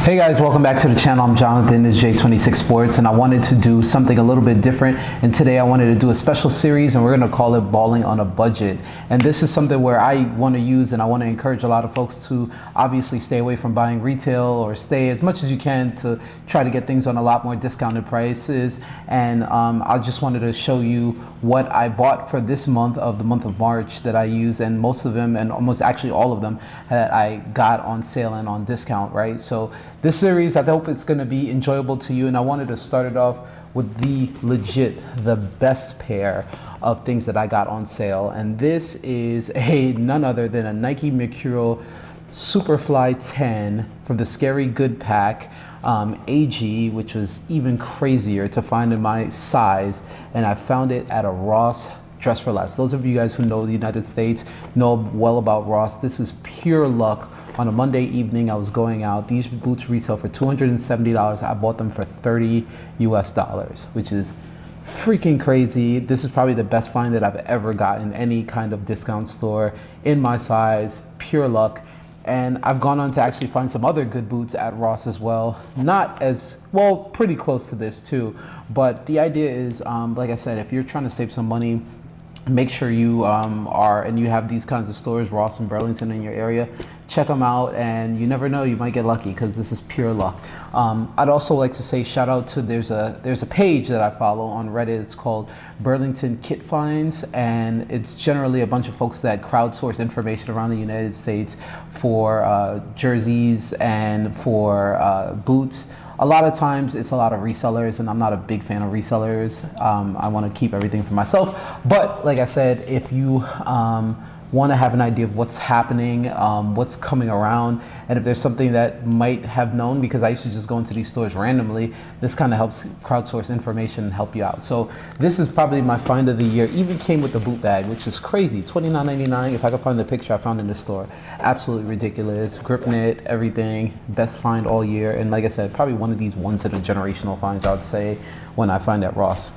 Hey guys, welcome back to the channel. I'm Jonathan, this is J26 Sports, and I wanted to do something a little bit different. And today I wanted to do a special series, and we're going to call it Balling on a Budget. And this is something where I want to use, and I want to encourage a lot of folks to obviously stay away from buying retail, or stay as much as you can to try to get things on a lot more discounted prices. And I just wanted to show you what I bought for this month, of the month of March, that I use, and most of them, and almost actually all of them, that I got on sale and on discount, right? So this series, I hope it's going to be enjoyable to you, and I wanted to start it off with the best pair of things that I got on sale. And this is none other than a Nike Mercurial Superfly 10 from the Scary Good Pack AG, which was even crazier to find in my size, and I found it at a Ross Dress for Less. Those of you guys who know the United States know well about Ross. This is pure luck. On a Monday evening, I was going out. These boots retail for $270. I bought them for $30 US, which is freaking crazy. This is probably the best find that I've ever gotten any kind of discount store in my size, pure luck. And I've gone on to actually find some other good boots at Ross as well. Not as, well, pretty close to this too. But the idea is, like I said, if you're trying to save some money, make sure you and you have these kinds of stores, Ross and Burlington, in your area. Check them out, and you never know, you might get lucky, because this is pure luck. I'd also like to say shout out to, there's a page that I follow on Reddit. It's called Burlington Kit Finds, and it's generally a bunch of folks that crowdsource information around the United States for jerseys and for boots. A lot of times it's a lot of resellers, and I'm not a big fan of resellers. I want to keep everything for myself. But like I said, if you want to have an idea of what's happening, what's coming around, and if there's something that might have known, because I used to just go into these stores randomly, this kind of helps crowdsource information and help you out. So this is probably my find of the year. Even came with the boot bag, which is crazy, $29.99. If I could find the picture I found in the store, absolutely ridiculous. Grip knit, everything, best find all year. And like I said, probably one of these once in a generational finds, I would say, when I find at Ross.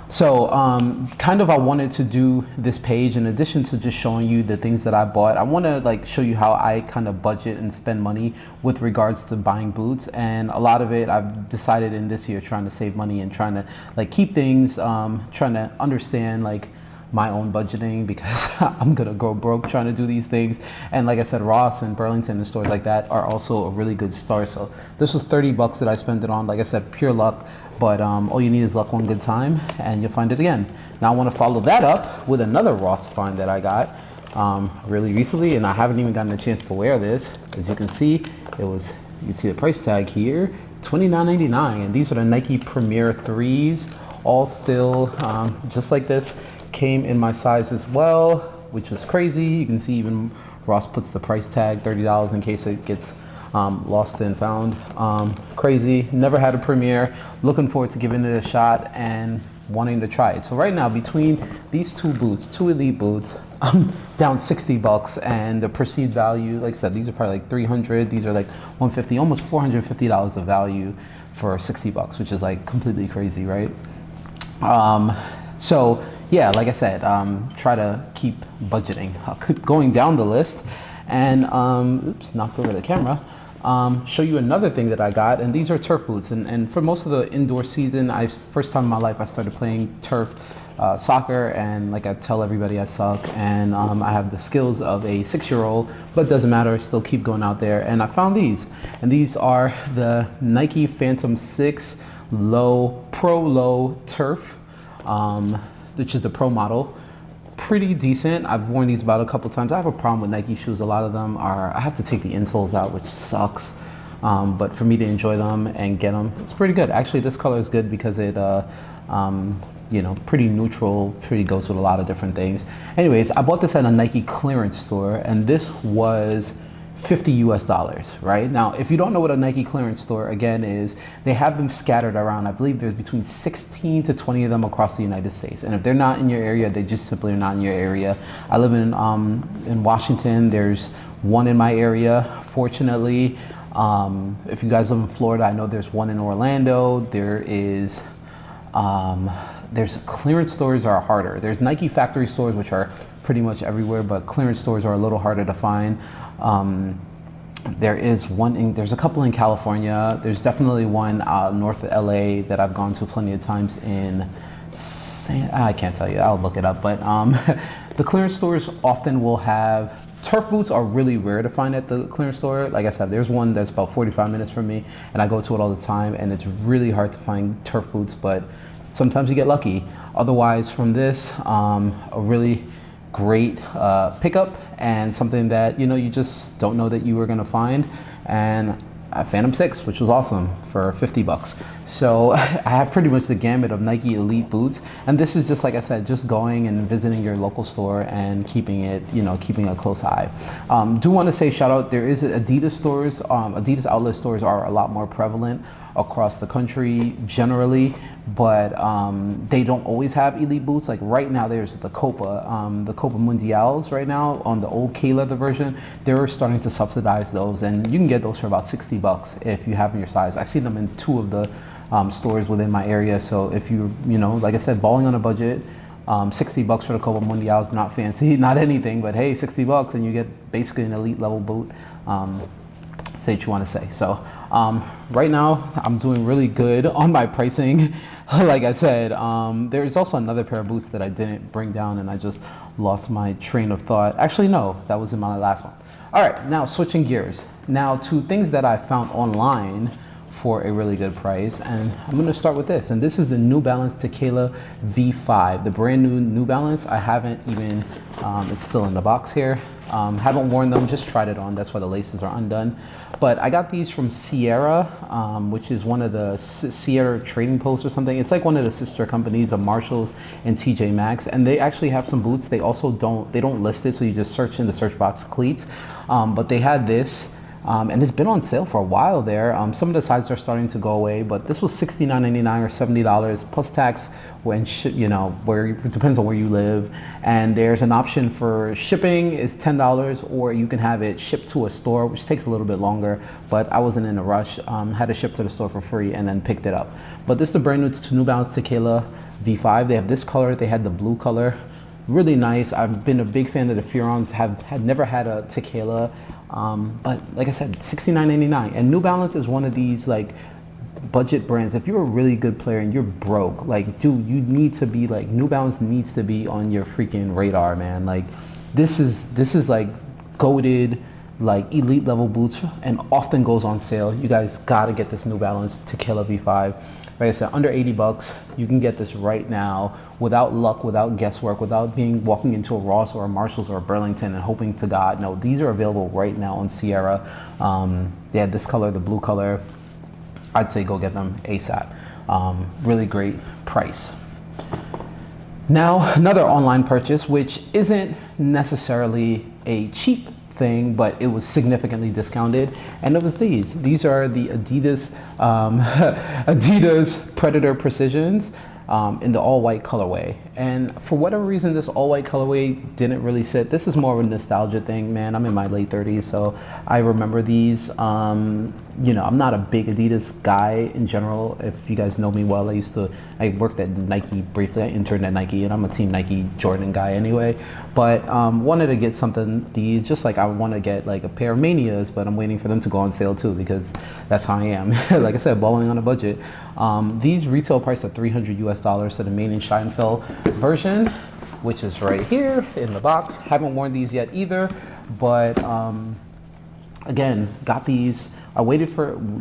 So I wanted to do this page, in addition to just showing you the things that I bought. I want to show you how I kind of budget and spend money with regards to buying boots. And a lot of it I've decided in this year, trying to save money and trying to keep things, trying to understand my own budgeting, because I'm gonna go broke trying to do these things. And like I said, Ross and Burlington and stores like that are also a really good start. So this was $30 that I spent it on. Like I said, pure luck, but all you need is luck one good time, and you'll find it again. Now I want to follow that up with another Ross find that I got really recently, and I haven't even gotten a chance to wear this. As you can see, you can see the price tag here, $29.99, and these are the Nike Premier 3s, all still just like this. Came in my size as well, which was crazy. You can see even Ross puts the price tag, $30, in case it gets lost and found. Crazy. Never had a Premiere. Looking forward to giving it a shot and wanting to try it. So right now, between these two boots, two elite boots, I'm down $60, and the perceived value, like I said, these are probably like $300. These are like $150, almost $450 of value for $60, which is completely crazy, right? So yeah, like I said, try to keep budgeting. I'll keep going down the list, and oops, knocked over the camera. Show you another thing that I got, and these are turf boots. And for most of the indoor season, first time in my life I started playing turf soccer, and like I tell everybody, I suck, and I have the skills of a 6-year-old, but it doesn't matter, I still keep going out there. And I found these, and these are the Nike Phantom 6 Pro Low Turf, which is the pro model. Pretty decent. I've worn these about a couple times. I have a problem with Nike shoes. A lot of them I have to take the insoles out, which sucks. But for me to enjoy them and get them, it's pretty good. Actually, this color is good because it, pretty neutral, pretty goes with a lot of different things. Anyways, I bought this at a Nike clearance store, and this was $50 US, right? Now, if you don't know what a Nike clearance store, again, is, they have them scattered around. I believe there's between 16 to 20 of them across the United States. And if they're not in your area, they just simply are not in your area. I live in Washington. There's one in my area, fortunately. If you guys live in Florida, I know there's one in Orlando. There's clearance stores are harder. There's Nike factory stores, which are pretty much everywhere, but clearance stores are a little harder to find. There's a couple in California. There's definitely one north of LA that I've gone to plenty of times in I can't tell you, I'll look it up, but the clearance stores often will have turf boots. Are really rare to find at the clearance store. Like I said, there's one that's about 45 minutes from me and I go to it all the time, and it's really hard to find turf boots, but sometimes you get lucky. Otherwise, from this, a really great pickup, and something that you just don't know that you were going to find, and a Phantom 6, which was awesome for 50 bucks. So I have pretty much the gamut of Nike Elite boots, and this is just, like I said, just going and visiting your local store and keeping it, keeping a close eye. Do want to say shout out, there is Adidas stores, Adidas outlet stores are a lot more prevalent across the country generally, but they don't always have elite boots. Like right now there's the Copa Mundials right now on the old K-leather version. They're starting to subsidize those, and you can get those for about 60 bucks if you have them your size. I see them in 2 of the stores within my area. So if like I said, balling on a budget, 60 bucks for the Copa Mundials, not fancy, not anything, but hey, 60 bucks and you get basically an elite level boot. Say what you want to say. So right now I'm doing really good on my pricing. Like I said, there's also another pair of boots that I didn't bring down and I just lost my train of thought. Actually, no, that was in my last one. All right, now switching gears. Now to things that I found online for a really good price, and I'm going to start with this, and this is the New Balance Tekela V5, the brand new Balance. I haven't even, it's still in the box here, haven't worn them, just tried it on, that's why the laces are undone. But I got these from Sierra, which is one of the Sierra Trading Posts or something. It's like one of the sister companies of Marshalls and TJ Maxx, and they actually have some boots. They also don't list it, so you just search in the search box cleats, but they had this. And it's been on sale for a while there. Some of the sizes are starting to go away, but this was $69.99 or $70 plus tax when where it depends on where you live. And there's an option for shipping is $10, or you can have it shipped to a store, which takes a little bit longer, but I wasn't in a rush. Had to ship to the store for free and then picked it up. But this is the brand new Balance Tekela V5. They have this color, they had the blue color. Really nice. I've been a big fan of the Furons, had never had a Tekela, but like I said, $69.99. And New Balance is one of these like budget brands. If you're a really good player and you're broke, like dude, you need to be like, New Balance needs to be on your freaking radar, man. Like this is like goated, like elite level boots, and often goes on sale. You guys gotta get this New Balance Tekela V5. Like I said, under 80 bucks, you can get this right now without luck, without guesswork, without walking into a Ross or a Marshalls or a Burlington and hoping to God. No, these are available right now on Sierra. They had this color, the blue color. I'd say go get them ASAP. Really great price. Now, another online purchase, which isn't necessarily a cheap thing, but it was significantly discounted, and it was these. These are the Adidas Adidas Predator Precisions in the all-white colorway. And for whatever reason, this all-white colorway didn't really sit. This is more of a nostalgia thing, man. I'm in my late 30s, so I remember these. I'm not a big Adidas guy in general. If you guys know me well, I worked at Nike briefly. I interned at Nike, and I'm a Team Nike Jordan guy anyway. But wanted to get these, just like I want to get like a pair of Manias, but I'm waiting for them to go on sale too, because that's how I am. Like I said, balling on a budget. These retail price are $300 US to the Main and Scheinfeld version, which is right here in the box. Haven't worn these yet either, but again, got these. I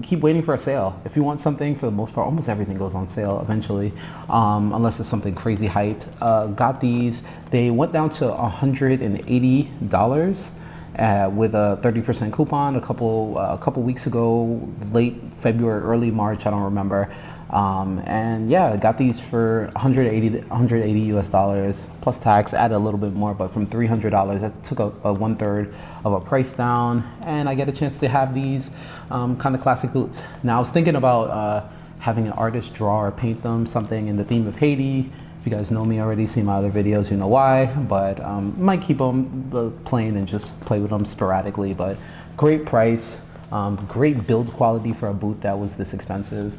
keep waiting for a sale. If you want something, for the most part, almost everything goes on sale eventually, unless it's something crazy hyped. Got these. They went down to $180 with a 30% coupon a couple weeks ago, late February, early March, I don't remember. And yeah, got these for $180 US plus tax, added a little bit more, but from $300, that took a 1/3 of a price down, and I get a chance to have these kind of classic boots. Now I was thinking about having an artist draw or paint them something in the theme of Haiti. If you guys know me already, see my other videos, you know why, but might keep them plain and just play with them sporadically. But great price, great build quality for a boot that was this expensive.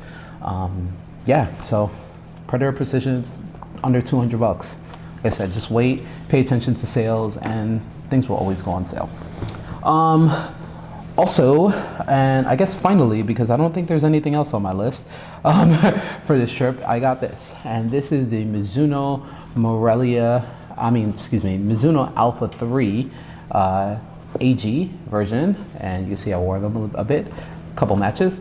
Yeah, so Predator Precision's under 200 bucks. Like I said, just wait, pay attention to sales, and things will always go on sale. Also, and I guess finally, because I don't think there's anything else on my list um, for this trip, I got this. And this is the Mizuno Mizuno Alpha 3 AG version. And you see I wore them a bit, a couple matches.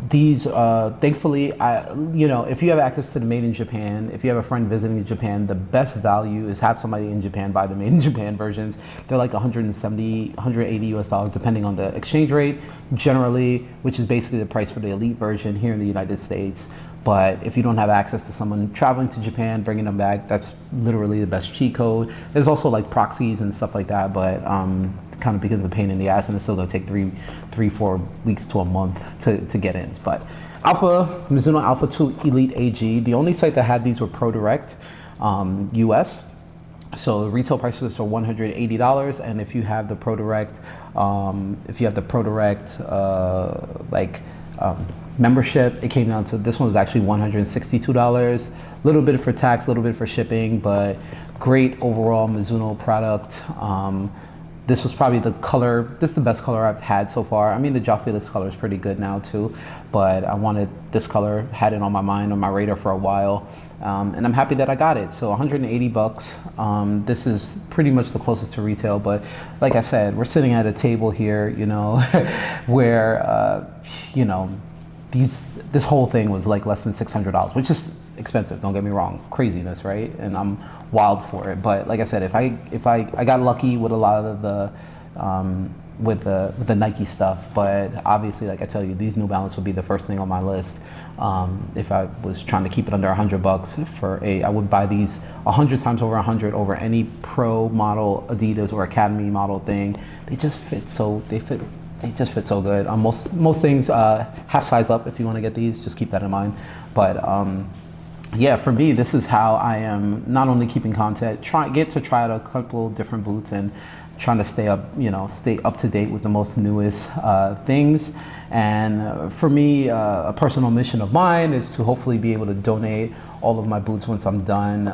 These, thankfully, if you have access to the Made in Japan, if you have a friend visiting Japan, the best value is have somebody in Japan buy the Made in Japan versions. They're like 170, 180 US dollars, depending on the exchange rate, generally, which is basically the price for the Elite version here in the United States. But if you don't have access to someone traveling to Japan, bringing them back, that's literally the best cheat code. There's also like proxies and stuff like that, but kind of becomes a pain in the ass, and it's still gonna take 4 weeks to a month to get in. But Mizuno Alpha 2 Elite AG, the only site that had these were ProDirect US. So the retail prices are $180, and if you have the ProDirect, membership, it came down to, this one was actually $162. A little bit for tax, a little bit for shipping, but great overall Mizuno product. This was probably this is the best color I've had so far. I mean, the Joao Felix color is pretty good now too, but I wanted this color, had it on my mind, on my radar for a while. And I'm happy that I got it. So 180 bucks. This is pretty much the closest to retail, but like I said, we're sitting at a table here, where, this whole thing was like less than $600, which is expensive, don't get me wrong, craziness, right? And I'm wild for it. But like I said, if I got lucky with a lot of the with the Nike stuff, but obviously, like I tell you, these New Balance would be the first thing on my list. If I was trying to keep it under $100 I would buy these 100 times over 100 over any pro model Adidas or Academy model thing. They just fit so good. Most things half size up if you want to get these. Just keep that in mind. But yeah, for me, this is how I am not only keeping content, get to try out a couple different boots and trying to stay up to date with the most newest things. And for me, a personal mission of mine is to hopefully be able to donate all of my boots once I'm done,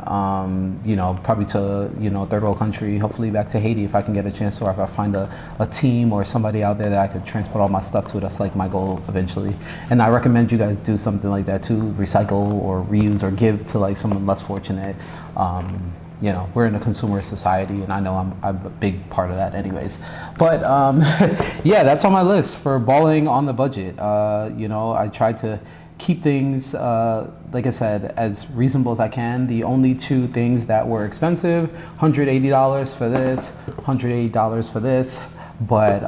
probably to, third world country, hopefully back to Haiti if I can get a chance, or if I find a team or somebody out there that I could transport all my stuff to. That's like my goal eventually. And I recommend you guys do something like that too, recycle or reuse or give to like someone less fortunate. We're in a consumer society, and I know I'm a big part of that anyways. But yeah, that's on my list for balling on the budget. I tried to keep things, like I said, as reasonable as I can. The only two things that were expensive, $180 for this, $180 for this. But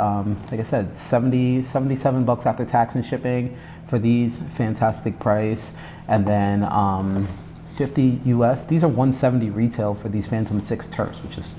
like I said, 77 bucks after tax and shipping for these, fantastic price. And then 50 US. These are 170 retail for these Phantom 6 Turfs, which is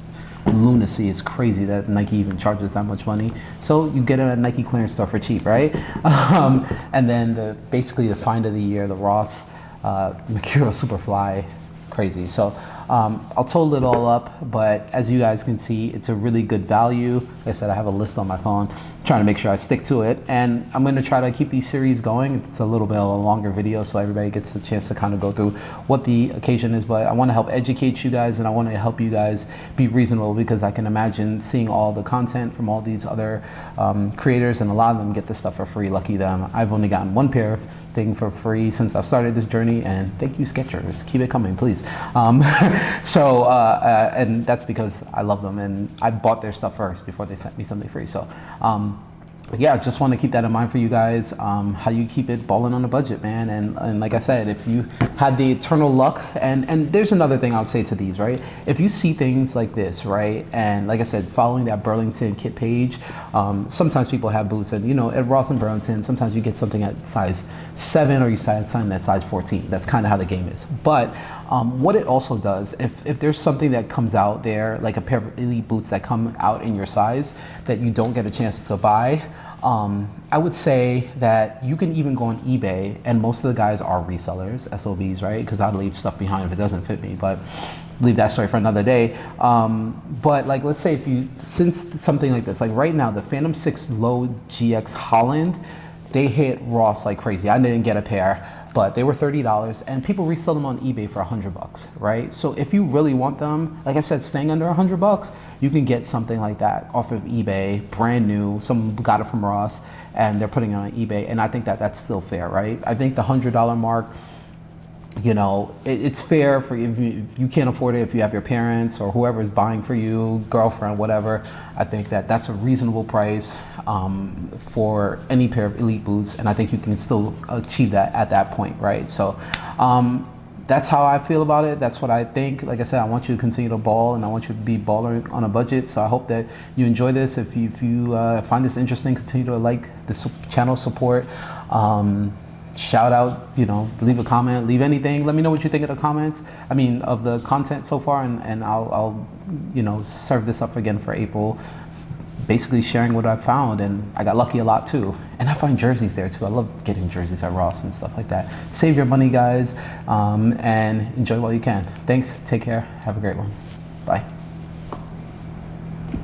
lunacy. It's crazy that Nike even charges that much money. So you get it at Nike clearance store for cheap, right? And then basically the find of the year, the Ross Mercurial Superfly, crazy. So I'll total it all up, but as you guys can see, it's a really good value. Like I said, I have a list on my phone, trying to make sure I stick to it, and I'm going to try to keep these series going. It's a little bit of a longer video, so everybody gets a chance to kind of go through what the occasion is, but I want to help educate you guys, and I want to help you guys be reasonable, because I can imagine seeing all the content from all these other creators, and a lot of them get this stuff for free. Lucky them. I've only gotten one pair of thing for free since I've started this journey, and thank you, Skechers. Keep it coming, please. And that's because I love them, and I bought their stuff first before they sent me something free. So yeah, just want to keep that in mind for you guys, how you keep it balling on a budget, man. And like I said, if you had the eternal luck, and there's another thing I'll say to these, right? If you see things like this, right, and like I said, following that Burlington kit page, sometimes people have boots, and at Ross and Burlington, sometimes you get something at size 7 or you find something at size 14. That's kind of how the game is. But what it also does, if there's something that comes out there, like a pair of Elite boots that come out in your size that you don't get a chance to buy, I would say that you can even go on eBay, and most of the guys are resellers, SOBs, right? Because I'd leave stuff behind if it doesn't fit me, but leave that story for another day. But like, let's say since something like this, like right now, the Phantom 6 Low GX Holland, they hit Ross like crazy. I didn't get a pair. but they were $30 and people resell them on eBay for $100, right? So if you really want them, like I said, staying under $100, you can get something like that off of eBay, brand new. Someone got it from Ross and they're putting it on eBay, and I think that that's still fair, right? I think the $100 mark, you know, it's fair for if you can't afford it, if you have your parents or whoever is buying for you, girlfriend, whatever. I think that that's a reasonable price for any pair of elite boots, and I think you can still achieve that at that point, right? So that's how I feel about it. That's what I think. Like I said, I want you to continue to ball, and I want you to be baller on a budget. So I hope that you enjoy this. If you find this interesting, continue to like this channel, support. Shout out, you know, leave a comment, leave anything. Let me know what you think of the comments. I mean, of the content so far, and I'll you know, serve this up again for April. Basically sharing what I found, and I got lucky a lot too. And I find jerseys there too. I love getting jerseys at Ross and stuff like that. Save your money, guys, and enjoy while you can. Thanks. Take care. Have a great one. Bye.